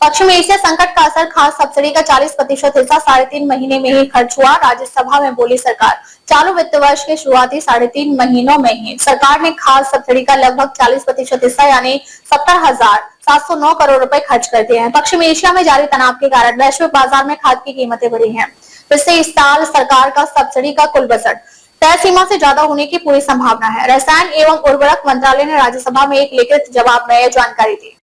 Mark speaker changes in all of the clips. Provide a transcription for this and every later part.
Speaker 1: पश्चिम Asia संकट का असर, खास सब्सिडी का 40% हिस्सा 3.5 महीने में ही खर्च हुआ। राज्यसभा में बोली सरकार, चालू वित्त वर्ष के शुरुआती 3.5 महीनों में ही सरकार ने खास सब्सिडी का लगभग 40% हिस्सा यानी 70,709 करोड़ रुपए खर्च कर दिए हैं। पश्चिम एशिया में जारी तनाव के कारण वैश्विक बाजार में खाद की कीमतें बढ़ी हैं, जिससे इस साल सरकार का सब्सिडी का कुल बजट तय सीमा से ज्यादा होने की पूरी संभावना है। रसायन एवं उर्वरक मंत्रालय ने राज्यसभा में एक लिखित जवाब में यह जानकारी दी।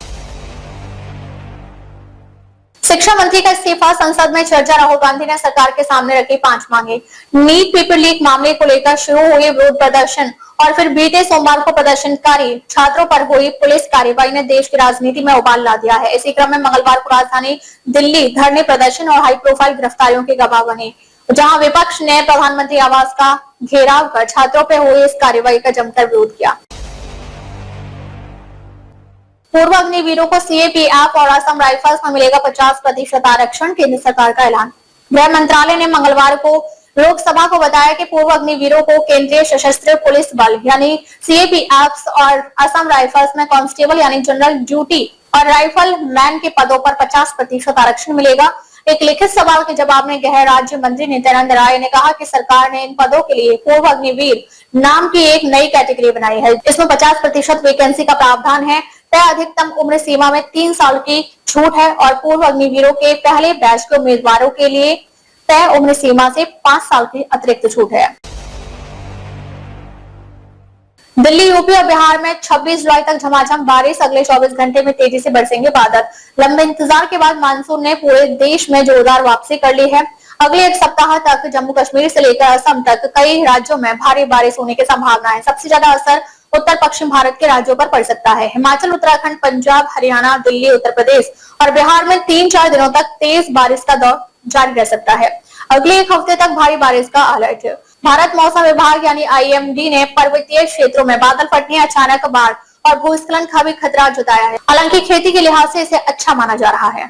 Speaker 1: शिक्षा मंत्री का इस्तीफा, संसद में चर्चा, राहुल गांधी ने सरकार के सामने रखी 5 मांगे। नीट पेपर लीक मामले को लेकर शुरू हुए विरोध प्रदर्शन और फिर बीते सोमवार को प्रदर्शनकारी छात्रों पर हुई पुलिस कार्रवाई ने देश की राजनीति में उबाल ला दिया है। इसी क्रम में मंगलवार को राजधानी दिल्ली धरने प्रदर्शन और हाई प्रोफाइल गिरफ्तारियों के गवाह बने, जहां विपक्ष ने प्रधानमंत्री आवास का घेराव कर छात्रों पर हुई इस कार्रवाई का जमकर विरोध किया। पूर्व अग्निवीरों को सीएपीएफ और असम राइफल्स में मिलेगा 50% आरक्षण, केंद्र सरकार का ऐलान। गृह मंत्रालय ने मंगलवार को लोकसभा को बताया कि पूर्व अग्निवीरों को केंद्रीय सशस्त्र पुलिस बल यानी सीएपीएफ और असम राइफल्स में कांस्टेबल यानी जनरल ड्यूटी और राइफल मैन के पदों पर 50% आरक्षण मिलेगा। एक लिखित सवाल के जवाब में गृह राज्य मंत्री नित्यानंद राय ने कहा कि सरकार ने इन पदों के लिए पूर्व अग्निवीर नाम की एक नई कैटेगरी बनाई है। इसमें 50% वैकेंसी का प्रावधान है। तय अधिकतम उम्र सीमा में 3 साल की छूट है और पूर्व अग्निवीरों के पहले बैच के उम्मीदवारों के लिए तय उम्र सीमा से 5 साल की अतिरिक्त छूट है। दिल्ली, यूपी और बिहार में 26 जुलाई तक झमाझम बारिश, अगले 24 घंटे में तेजी से बरसेंगे बादल। लंबे इंतजार के बाद मानसून ने पूरे देश में जोरदार वापसी कर ली है। अगले एक सप्ताह तक जम्मू कश्मीर से लेकर असम तक कई राज्यों में भारी बारिश होने की संभावना है। सबसे ज्यादा असर उत्तर पश्चिम भारत के राज्यों पर पड़ सकता है। हिमाचल, उत्तराखंड, पंजाब, हरियाणा, दिल्ली, उत्तर प्रदेश और बिहार में 3-4 दिनों तक तेज बारिश का दौर जारी रह सकता है। अगले एक हफ्ते तक भारी बारिश का अलर्ट है। भारत मौसम विभाग यानी आईएमडी ने पर्वतीय क्षेत्रों में बादल फटने, अचानक बाढ़ और भूस्खलन का भी खतरा जताया है। हालांकि खेती के लिहाज से इसे अच्छा माना जा रहा है।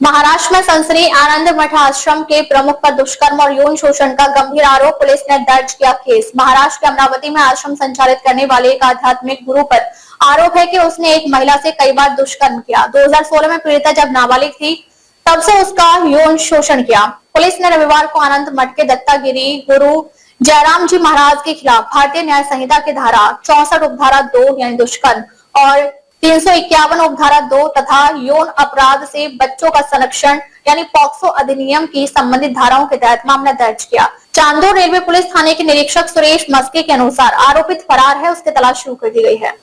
Speaker 1: महाराष्ट्र में सनसनी, आनंद मठ आश्रम के प्रमुख पर दुष्कर्म और यौन शोषण का गंभीर आरोप, पुलिस ने दर्ज किया केस। महाराष्ट्र के अमरावती में आश्रम संचालित करने वाले एक आध्यात्मिक गुरु पर आरोप है कि उसने एक महिला से कई बार दुष्कर्म किया। 2016 में पीड़िता जब नाबालिग थी तब से उसका यौन शोषण किया। पुलिस ने रविवार को आनंद मठ के दत्तागिरी गुरु जयराम जी महाराज के खिलाफ भारतीय न्याय संहिता की धारा 64 उपधारा 2 यानी दुष्कर्म और 351 उपधारा 2 तथा यौन अपराध से बच्चों का संरक्षण यानी पॉक्सो अधिनियम की संबंधित धाराओं के तहत मामला दर्ज किया। चांदोर रेलवे पुलिस थाने के निरीक्षक सुरेश मस्के के अनुसार आरोपित फरार है, उसकी तलाश शुरू कर दी गई है।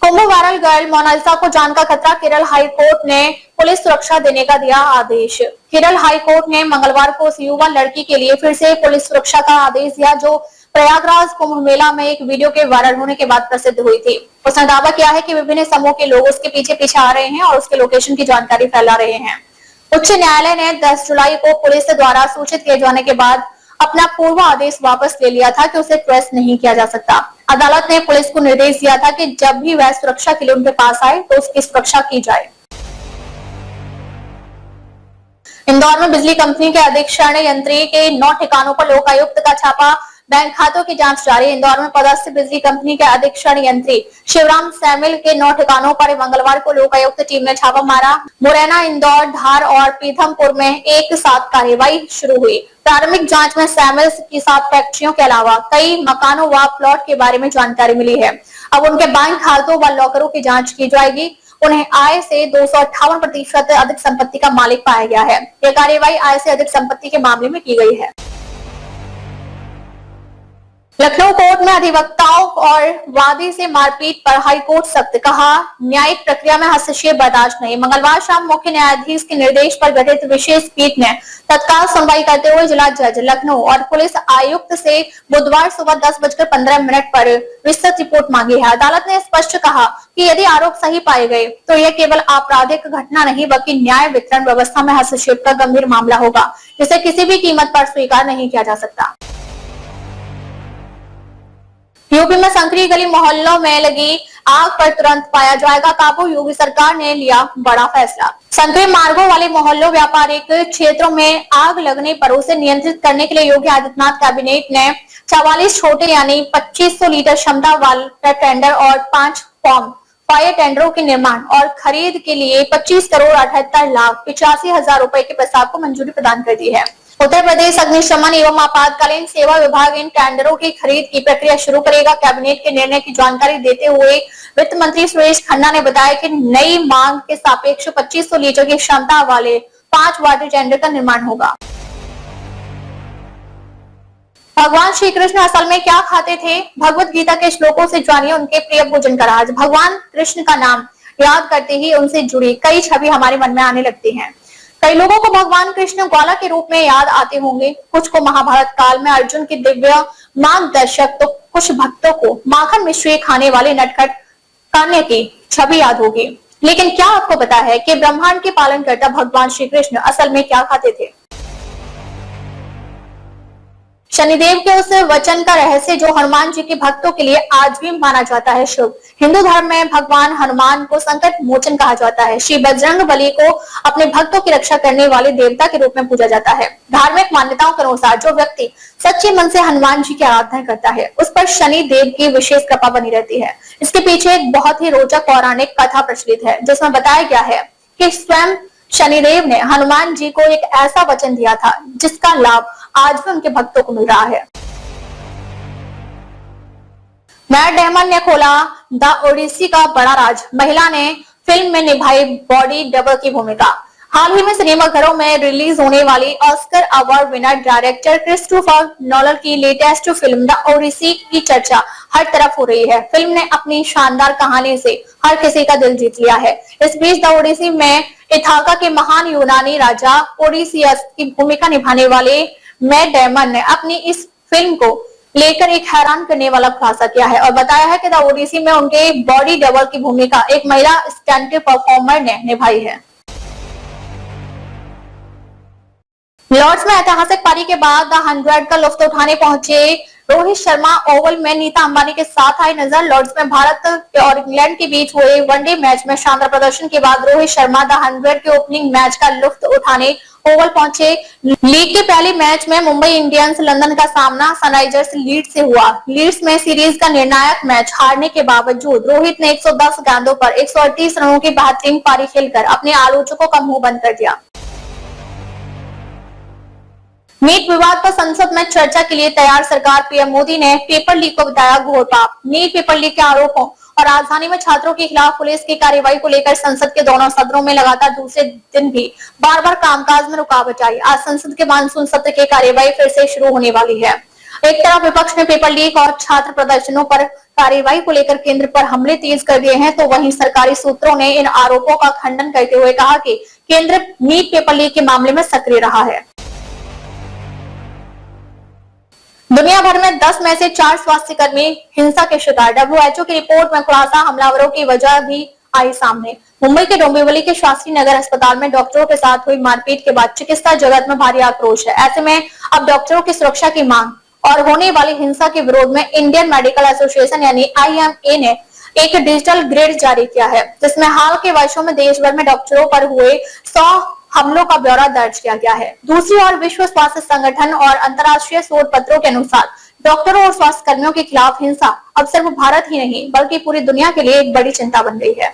Speaker 1: कुंभ वायरल गर्ल मोनालिसा को जान का खतरा, केरल हाई कोर्ट ने पुलिस सुरक्षा देने का दिया आदेश। केरल हाई कोर्ट ने मंगलवार को उस युवा लड़की के लिए फिर से पुलिस सुरक्षा का आदेश दिया जो प्रयागराज कुंभ मेला में एक वीडियो के वायरल होने के बाद प्रसिद्ध हुई थी। उसने दावा किया है कि विभिन्न समूह के लोग उसके पीछे आ रहे हैं और उसके लोकेशन की जानकारी फैला रहे हैं। उच्च न्यायालय ने 10 जुलाई को पुलिस द्वारा सूचित किए जाने के बाद अपना पूर्व आदेश वापस ले लिया था कि उसे ट्रेस नहीं किया जा सकता। अदालत ने पुलिस को निर्देश दिया था कि जब भी वह सुरक्षा के लिए उनके पास आए तो उसकी सुरक्षा की जाए। इंदौर में बिजली कंपनी के अधीक्षण यंत्री के 9 ठिकानों पर लोकायुक्त का छापा, बैंक खातों की जांच जारी। इंदौर में पदस्थ बिजली कंपनी के अधीक्षण यंत्री शिवराम सैमिल के 9 ठिकानों पर मंगलवार को लोकायुक्त टीम ने छापा मारा। मुरैना, इंदौर, धार और पीथमपुर में एक साथ कार्रवाई शुरू हुई। प्रारंभिक जांच में सैमिल की 7 फैक्ट्रियों के अलावा कई मकानों व प्लॉट के बारे में जानकारी मिली है। अब उनके बैंक खातों व लॉकरों की जांच की जाएगी। उन्हें आय से 258% अधिक संपत्ति का मालिक पाया गया है। यह कार्रवाई आय से अधिक संपत्ति के मामले में की गई है। लखनऊ कोर्ट में अधिवक्ताओं और वादी से मारपीट पर हाई कोर्ट सख्त, कहा न्यायिक प्रक्रिया में हस्तक्षेप बर्दाश्त नहीं। मंगलवार शाम मुख्य न्यायाधीश के निर्देश पर गठित विशेष पीठ ने तत्काल सुनवाई करते हुए जिला जज लखनऊ और पुलिस आयुक्त से बुधवार सुबह 10:15 पर विस्तृत रिपोर्ट मांगी है। अदालत ने स्पष्ट कहा कि यदि आरोप सही पाए गए तो यह केवल आपराधिक घटना नहीं बल्कि न्याय वितरण व्यवस्था में हस्तक्षेप का गंभीर मामला होगा, जिसे किसी भी कीमत पर स्वीकार नहीं किया जा सकता। यूपी में संकरी गली मोहल्लों में लगी आग पर तुरंत पाया जाएगा काबू। योगी सरकार ने लिया बड़ा फैसला। संकीर्ण मार्गों वाले मोहल्लों, व्यापारिक क्षेत्रों में आग लगने पर उसे नियंत्रित करने के लिए योगी आदित्यनाथ कैबिनेट ने 44 छोटे यानी 2500 लीटर क्षमता वाले टेंडर और 5 फॉर्म फायर टेंडरों के निर्माण और खरीद के लिए 25 करोड़ 78 लाख 85 हजार रुपए के प्रस्ताव को मंजूरी प्रदान कर दी है। उत्तर प्रदेश अग्निशमन एवं आपातकालीन सेवा विभाग इन टेंडरों की खरीद की प्रक्रिया शुरू करेगा। कैबिनेट के निर्णय की जानकारी देते हुए वित्त मंत्री सुरेश खन्ना ने बताया कि नई मांग के सापेक्ष 2500 लीटर की क्षमता वाले 5 वाटर टेंडर का निर्माण होगा। भगवान श्री कृष्ण असल में क्या खाते थे? भगवत गीता के श्लोकों से जानिए उनके प्रिय भोजन का राज। भगवान कृष्ण का नाम याद करते ही उनसे जुड़ी कई छवि हमारे मन में आने लगती हैं। कई लोगों को भगवान कृष्ण ग्वाला के रूप में याद आते होंगे, कुछ को महाभारत काल में अर्जुन के दिव्य मार्गदर्शक, तो कुछ भक्तों को माखन मिश्री खाने वाले नटखट कान्हा की छवि याद होगी। लेकिन क्या आपको पता है कि ब्रह्मांड के पालन करता भगवान श्री कृष्ण असल में क्या खाते थे? शनिदेव के उस वचन का रहस्य जो हनुमान जी के भक्तों के लिए आज भी माना जाता है शुभ। हिंदू धर्म में भगवान हनुमान को संकट मोचन कहा जाता है। श्री बजरंग बली को अपने भक्तों की रक्षा करने वाले देवता के रूप में पूजा जाता है। धार्मिक मान्यताओं के अनुसार जो व्यक्ति सच्चे मन से हनुमान जी की आराधना करता है उस पर शनि देव की विशेष कृपा बनी रहती है। इसके पीछे एक बहुत ही रोचक पौराणिक कथा प्रचलित है जिसमें बताया गया है कि स्वयं शनिदेव ने हनुमान जी को एक ऐसा वचन दिया था जिसका लाभ आज भी उनके भक्तों को मिल रहा है। मैट डेमन ने खोला द ओडिसी का बड़ा राज। महिला ने फिल्म में निभाई बॉडी डबल की भूमिका। हाल ही में सिनेमा घरों में रिलीज होने वाली Oscar award winner director Christopher Nolan की लेटेस्ट फिल्म द ओडिसी की चर्चा हर तरफ हो रही है। फिल्म ने अपनी शानदार कहानी से हर किसी का दिल जीत लिया है। इस बीच द ओडिसी में इथाका के महान यूनानी राजा ओडिसियस की भूमिका निभाने वाले मैट डेमन ने अपनी इस फिल्म को लेकर एक हैरान करने वाला खुलासा किया है और बताया है कि द ओडिसी में उनके बॉडी डबल की भूमिका एक महिला स्टंट परफॉर्मर ने निभाई है। लॉर्ड्स में ऐतिहासिक पारी के बाद द 100 का लुत्फ उठाने पहुंचे रोहित शर्मा ओवल में नीता अंबानी के साथ आए नजर। लॉर्ड्स में भारत और इंग्लैंड के बीच हुए वनडे मैच में शानदार प्रदर्शन के बाद रोहित शर्मा द 100 के ओपनिंग मैच का लुत्फ उठाने ओवल पहुंचे। लीग के पहले मैच में मुंबई इंडियंस लंदन का सामना सनराइजर्स लीड्स से हुआ। लीड्स में सीरीज का निर्णायक मैच हारने के बावजूद रोहित ने 110 गेंदों पर 138 रनों की बेहतरीन पारी खेलकर अपने आलोचकों का मुंह बंद कर दिया। नीट विवाद पर संसद में चर्चा के लिए तैयार सरकार। पीएम मोदी ने पेपर लीक को बताया घोर पाप। नीट पेपर लीक के आरोपों और राजधानी में छात्रों के खिलाफ पुलिस की कार्रवाई को लेकर संसद के दोनों सदनों में लगातार दूसरे दिन भी बार बार कामकाज में रुकावट आई। आज संसद के मानसून सत्र की कार्रवाई फिर से शुरू होने वाली है। एक तरफ विपक्ष ने पेपर लीक और छात्र प्रदर्शनों पर कार्रवाई को लेकर केंद्र पर हमले तेज कर दिए हैं, तो वहीं सरकारी सूत्रों ने इन आरोपों का खंडन करते हुए कहा कि केंद्र नीट पेपर लीक के मामले में सक्रिय रहा है। दुनिया भर में 10 में से 4 स्वास्थ्यकर्मी हिंसा के शिकार। WHO की रिपोर्ट में खुलासा हमलावरों की वजह भी आई सामने। मुंबई के डोंबिवली के शास्त्री नगर अस्पताल में डॉक्टरों के साथ हुई मारपीट के बाद चिकित्सा जगत में भारी आक्रोश है। ऐसे में अब डॉक्टरों की सुरक्षा की मांग और होने वाली हिंसा के विरोध में इंडियन मेडिकल एसोसिएशन यानी IMA ने एक डिजिटल ग्रिड जारी किया है जिसमें हाल के वर्षों में देश भर में डॉक्टरों पर हुए 100 हमलों का ब्यौरा दर्ज किया गया है। दूसरी ओर विश्व स्वास्थ्य संगठन और अंतर्राष्ट्रीय शोध पत्रों के अनुसार डॉक्टरों और स्वास्थ्य कर्मियों के खिलाफ हिंसा अब सिर्फ भारत ही नहीं बल्कि पूरी दुनिया के लिए एक बड़ी चिंता बन गई है।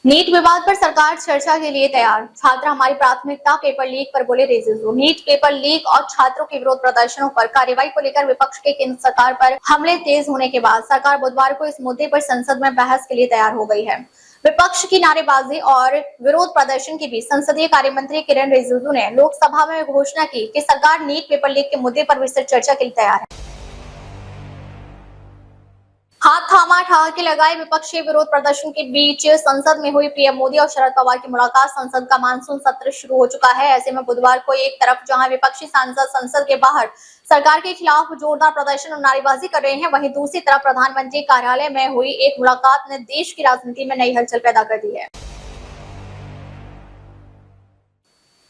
Speaker 1: नीट विवाद पर सरकार चर्चा के लिए तैयार। छात्र हमारी प्राथमिकता, पेपर लीक पर बोले रेजिज्म। नीट पेपर लीक और छात्रों के विरोध प्रदर्शनों पर कार्रवाई को लेकर विपक्ष के केंद्र सरकार पर हमले तेज होने के बाद सरकार बुधवार को इस मुद्दे पर संसद में बहस के लिए तैयार हो गई है। विपक्ष की नारेबाजी और विरोध प्रदर्शन के बीच संसदीय कार्य मंत्री किरण रिजिजू ने लोकसभा में घोषणा की कि सरकार नीट पेपर लीक के मुद्दे पर विस्तृत चर्चा के लिए तैयार है। हाथ थामा ठहाके लगाए विपक्षी विरोध प्रदर्शन के बीच संसद में हुई पीएम मोदी और शरद पवार की मुलाकात। संसद का मानसून सत्र शुरू हो चुका है। ऐसे में बुधवार को एक तरफ जहां विपक्षी सांसद संसद के बाहर सरकार के खिलाफ जोरदार प्रदर्शन और नारेबाजी कर रहे हैं, वहीं दूसरी तरफ प्रधानमंत्री कार्यालय में हुई एक मुलाकात ने देश की राजनीति में नई हलचल पैदा कर दी है।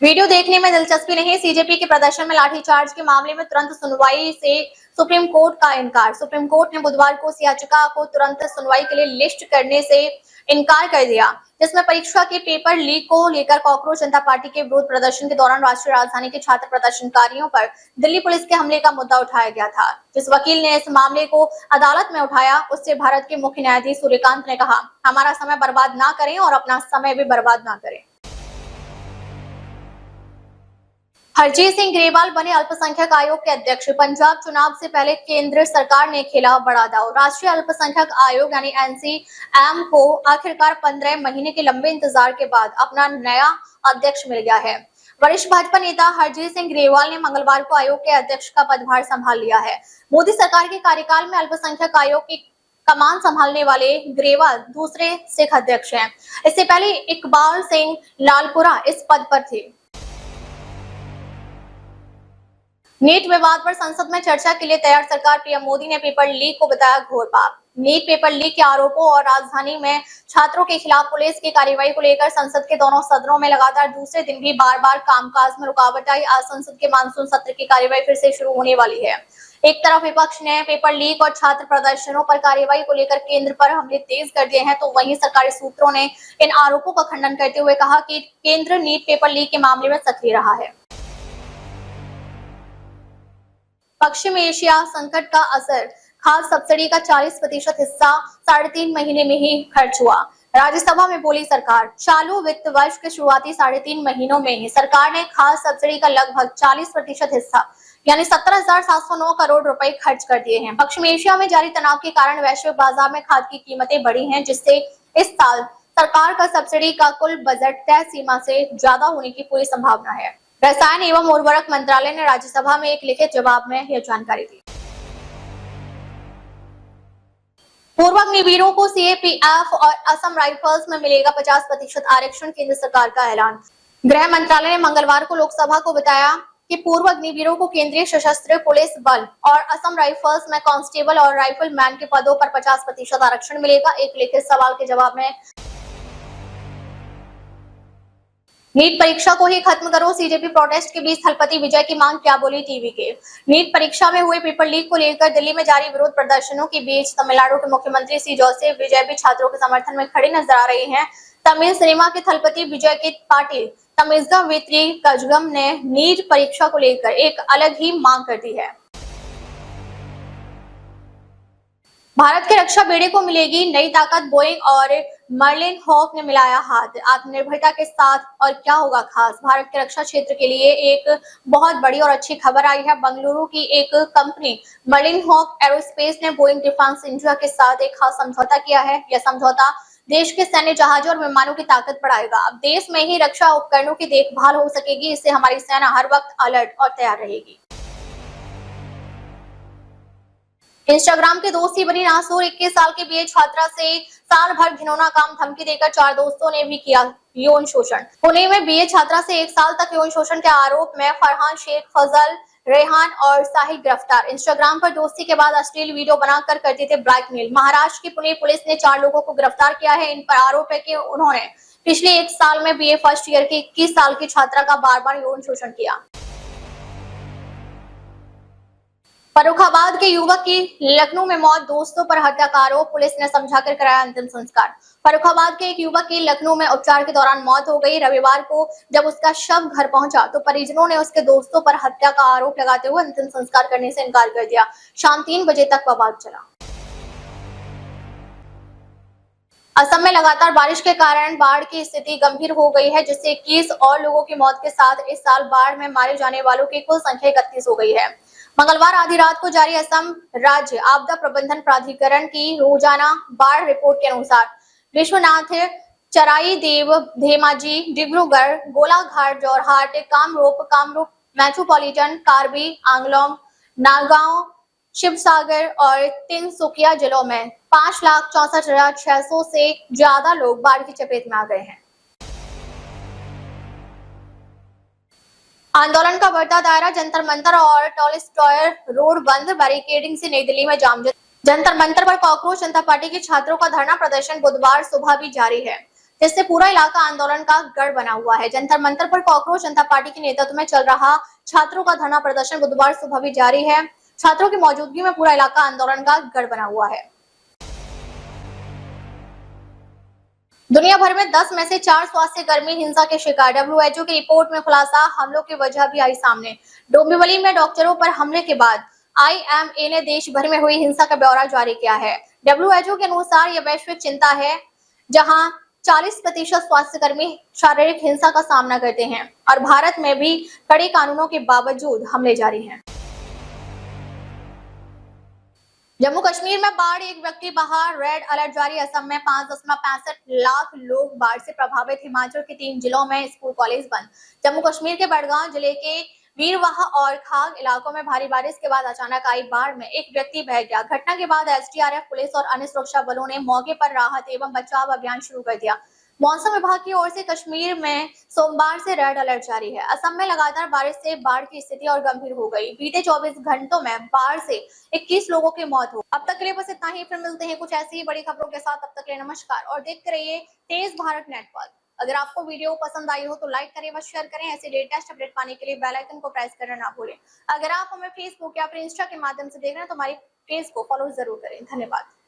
Speaker 1: वीडियो देखने में दिलचस्पी नहीं, सीजेपी के प्रदर्शन में लाठीचार्ज के मामले में तुरंत सुनवाई से सुप्रीम कोर्ट का इनकार। सुप्रीम कोर्ट ने बुधवार को उस याचिका को तुरंत सुनवाई के लिए लिस्ट करने से इनकार कर दिया, जिसमें परीक्षा के पेपर लीक को लेकर कॉकरोच जनता पार्टी के विरोध प्रदर्शन के दौरान राष्ट्रीय राजधानी के छात्र प्रदर्शनकारियों पर दिल्ली पुलिस के हमले का मुद्दा उठाया गया था। जिस वकील ने इस मामले को अदालत में उठाया, उससे भारत के मुख्य न्यायाधीश सूर्यकांत ने कहा, हमारा समय बर्बाद ना करें और अपना समय भी बर्बाद ना करें। हरजीत सिंह ग्रेवाल बने अल्पसंख्यक आयोग के अध्यक्ष। पंजाब चुनाव से पहले केंद्र सरकार ने खेला बड़ा दांव। राष्ट्रीय अल्पसंख्यक आयोग यानी एनसीएम को आखिरकार 15 महीने के लंबे इंतजार के बाद अपना नया अध्यक्ष मिल गया है। वरिष्ठ भाजपा नेता हरजीत सिंह ग्रेवाल ने मंगलवार को आयोग के अध्यक्ष का पदभार संभाल लिया है। मोदी सरकार के कार्यकाल में अल्पसंख्यक आयोग की कमान संभालने वाले ग्रेवाल दूसरे सिख अध्यक्ष हैं। इससे पहले इकबाल सिंह लालपुरा इस पद पर थे। नीट विवाद पर संसद में चर्चा के लिए तैयार सरकार। पीएम मोदी ने पेपर लीक को बताया घोर पाप। नीट पेपर लीक के आरोपों और राजधानी में छात्रों के खिलाफ पुलिस की कार्रवाई को लेकर संसद के दोनों सदनों में लगातार दूसरे दिन भी बार-बार कामकाज में रुकावट आई। आज संसद के मानसून सत्र की कार्रवाई फिर से शुरू होने वाली है। एक तरफ विपक्ष ने पेपर लीक और छात्र प्रदर्शनों पर कार्रवाई को लेकर केंद्र पर हमले तेज कर दिए हैं, तो वहीं सरकारी सूत्रों ने इन आरोपों का खंडन करते हुए कहा कि केंद्र नीट पेपर लीक के मामले में सक्रिय रहा है। पश्चिम एशिया संकट का असर, खाद्य सब्सिडी का 40% हिस्सा 3.5 महीने में ही खर्च हुआ। राज्यसभा में बोली सरकार, चालू वित्त वर्ष के शुरुआती 3.5 महीनों में ही सरकार ने खाद्य सब्सिडी का लगभग 40% हिस्सा यानी 17,709 करोड़ रुपए खर्च कर दिए हैं। पश्चिम एशिया में जारी तनाव के कारण वैश्विक बाजार में खाद्य की कीमतें बढ़ी हैं, जिससे इस साल सरकार का सब्सिडी का कुल बजट तय सीमा से ज्यादा होने की पूरी संभावना है। रसायन एवं उर्वरक मंत्रालय ने राज्यसभा में एक लिखित जवाब में यह जानकारी दी। पूर्व अग्निवीरों को सीएपीएफ और असम राइफल्स में मिलेगा 50% आरक्षण, केंद्र सरकार का ऐलान। गृह मंत्रालय ने मंगलवार को लोकसभा को बताया कि पूर्व अग्निवीरों को केंद्रीय सशस्त्र पुलिस बल और असम राइफल्स में कांस्टेबल और राइफलमैन के पदों पर 50% आरक्षण मिलेगा। एक लिखित सवाल के जवाब में नीट परीक्षा को ही खत्म करो, सीजेपी प्रोटेस्ट के बीच थलपति विजय की मांग, क्या बोली टीवी के। नीट परीक्षा में हुए पेपर लीक को लेकर दिल्ली में जारी विरोध प्रदर्शनों के बीच तमिलनाडु के मुख्यमंत्री सी जोसेफ विजय भी छात्रों के समर्थन में खड़े नजर आ रहे हैं। तमिल सिनेमा के थलपति विजय की पार्टी तमिज़गा वेत्री कजगम ने नीट परीक्षा को लेकर एक अलग ही मांग कर दी है। भारत के रक्षा बेड़े को मिलेगी नई ताकत, बोइंग और मर्लिन हॉक ने मिलाया हाथ आत्मनिर्भरता के साथ। और क्या होगा खास, भारत के रक्षा क्षेत्र के लिए एक बहुत बड़ी और अच्छी खबर आई है। बंगलुरु की एक कंपनी मर्लिन हॉक एरोस्पेस ने बोइंग डिफेंस इंडिया के साथ एक खास समझौता किया है। यह समझौता देश के सैन्य जहाजों और विमानों की ताकत बढ़ाएगा। अब देश में ही रक्षा उपकरणों की देखभाल हो सकेगी। इससे हमारी सेना हर वक्त अलर्ट और तैयार रहेगी। इंस्टाग्राम के दोस्त ही बनी नासूर। 21 साल की बीए छात्रा से साल भर घिनौना काम धमकी देकर 4 दोस्तों ने भी किया यौन शोषण। पुणे में बीए छात्रा से 1 साल तक यौन शोषण के आरोप में फरहान शेख, फजल, रेहान और साहिल गिरफ्तार। इंस्टाग्राम पर दोस्ती के बाद अश्लील वीडियो बनाकर करते थे ब्लैकमेल। महाराष्ट्र की पुणे पुलिस ने 4 लोगों को गिरफ्तार किया है। इन पर आरोप है कि उन्होंने पिछले 1 साल में बीए फर्स्ट ईयर की 21 साल की छात्रा का बार-बार यौन शोषण किया। फर्रुखाबाद के युवक की लखनऊ में मौत, दोस्तों पर हत्या का आरोप, पुलिस ने समझाकर कराया अंतिम संस्कार। फर्रुखाबाद के एक युवक की लखनऊ में उपचार के दौरान मौत हो गई। रविवार को जब उसका शव घर पहुंचा तो परिजनों ने उसके दोस्तों पर हत्या का आरोप लगाते हुए अंतिम संस्कार करने से इनकार कर दिया। शाम 3 बजे तक विवाद चला। असम में लगातार बारिश के कारण बाढ़ की स्थिति गंभीर हो गई है, जिससे 21 और लोगों की मौत के साथ इस साल बाढ़ में मारे जाने वालों की कुल संख्या 31 हो गई है। मंगलवार आधी रात को जारी असम राज्य आपदा प्रबंधन प्राधिकरण की रोजाना बाढ़ रिपोर्ट के अनुसार विश्वनाथ, चराई देव, धेमाजी, डिब्रूगढ़, गोलाघाट, जोरहाट, कामरूप मेट्रोपॉलिटन, कार्बी आंगलोंग, नागांव, शिवसागर और तिनसुकिया जिलों में 5,64,600 से ज्यादा लोग बाढ़ की चपेट में आ गए हैं। आंदोलन का बढ़ता दायरा, जंतर मंतर और टॉलस्टॉय रोड बंद, बैरिकेडिंग से नई दिल्ली में जाम। जंतर मंतर पर कॉकरोच जनता पार्टी के छात्रों का धरना प्रदर्शन बुधवार सुबह भी जारी है। जिससे पूरा इलाका आंदोलन का गढ़ बना हुआ है। जंतर मंतर पर कॉकरोच जनता पार्टी के नेतृत्व में चल रहा छात्रों का धरना प्रदर्शन बुधवार सुबह भी जारी है। छात्रों की मौजूदगी में पूरा इलाका आंदोलन का गढ़ बना हुआ है। दुनिया भर में 10 में से 4 स्वास्थ्य कर्मी हिंसा के शिकार। WHO की रिपोर्ट में खुलासा, हमलों की वजह भी आई सामने। डोंबिवली में डॉक्टरों पर हमले के बाद IMA ने देश भर में हुई हिंसा का ब्यौरा जारी किया है। WHO के अनुसार यह वैश्विक चिंता है, जहां 40% स्वास्थ्यकर्मी शारीरिक हिंसा का सामना करते हैं और भारत में भी कड़े कानूनों के बावजूद हमले जारी हैं। जम्मू कश्मीर में बाढ़, एक व्यक्ति बाहर, रेड अलर्ट जारी। असम में 5.65 लाख लोग बाढ़ से प्रभावित। हिमाचल के 3 जिलों में स्कूल कॉलेज बंद। जम्मू कश्मीर के बड़गांव जिले के वीरवाह और खाग इलाकों में भारी बारिश के बाद अचानक आई बाढ़ में एक व्यक्ति बह गया। घटना के बाद SDRF, पुलिस और अन्य सुरक्षा बलों ने मौके पर राहत एवं बचाव अभियान शुरू कर दिया। मौसम विभाग की ओर से कश्मीर में सोमवार से रेड अलर्ट जारी है। असम में लगातार बारिश से बाढ़ की स्थिति और गंभीर हो गई। बीते 24 घंटों में बाढ़ से 21 लोगों की मौत हो। अब तक के लिए बस इतना ही। फिर मिलते हैं कुछ ऐसी ही बड़ी खबरों के साथ। तब तक के लिए नमस्कार और देखते रहिए तेज भारत नेटवर्क। अगर आपको वीडियो पसंद आई हो तो लाइक करें व शेयर करें। ऐसे लेटेस्ट अपडेट पाने के लिए बेल आइकन को प्रेस करना ना भूलें। अगर आप हमें फेसबुक या फिर इंस्टा के माध्यम से देख रहे हैं तो हमारी पेज को फॉलो जरूर करें। धन्यवाद।